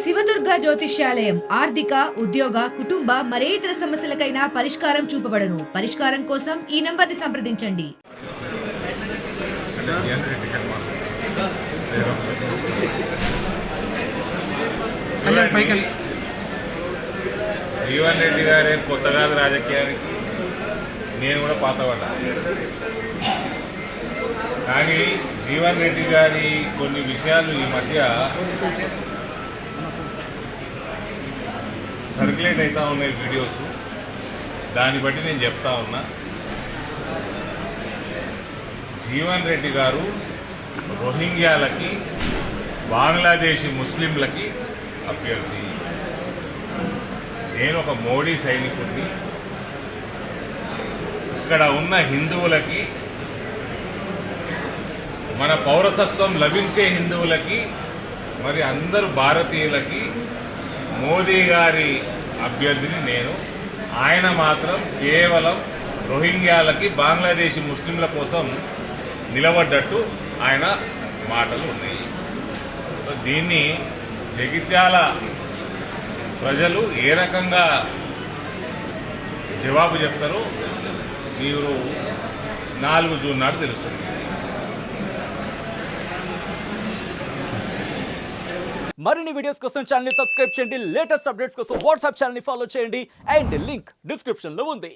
శివదుర్గ జ్యోతిష్యాలయం ఆర్థిక ఉద్యోగ కుటుంబ మరే ఇతర సమస్యలకైనా పరిష్కారం చూపబడను. పరిష్కారం కోసం ఈ నంబర్ని సంప్రదించండి. జీవన్ రెడ్డి గారే కొత్త కాదు రాజకీయానికి, నేను కూడా పాతవాడా. కానీ జీవన్ రెడ్డి గారి కొన్ని విషయాలు ఈ మధ్య సర్క్యులేట్ అవుతా ఉన్నాయి వీడియోస్, దాన్ని బట్టి నేను చెప్తా ఉన్నా. జీవన్ రెడ్డి గారు రోహింగ్యాలకి బంగ్లాదేశీ ముస్లింలకి అభ్యర్థి. నేను ఒక మోడీ సైనికుడిని. ఇక్కడ ఉన్న హిందువులకి, మన పౌరసత్వం లభించే హిందువులకి, మరి అందరు భారతీయులకి మోదీ గారి అభ్యర్థిని నేను. ఆయన మాత్రం కేవలం రోహింగ్యాలకి బంగ్లాదేశీ ముస్లింల కోసం నిలబడ్డట్టు ఆయన మాటలు ఉన్నాయి. దీన్ని జగిత్యాల ప్రజలు ఏ రకంగా జవాబు చెప్తారో మీరు 4 జూన్ నాడు తెలుస్తుంది. మరిన్ని వీడియోస్ కోసం ఛానల్ ని సబ్స్క్రైబ్ చేయండి. లేటెస్ట్ అప్డేట్స్ కోసం వాట్సాప్ ఛానల్ ని ఫాలో చేయండి. అండ్ లింక్ డిస్క్రిప్షన్ లో ఉంది.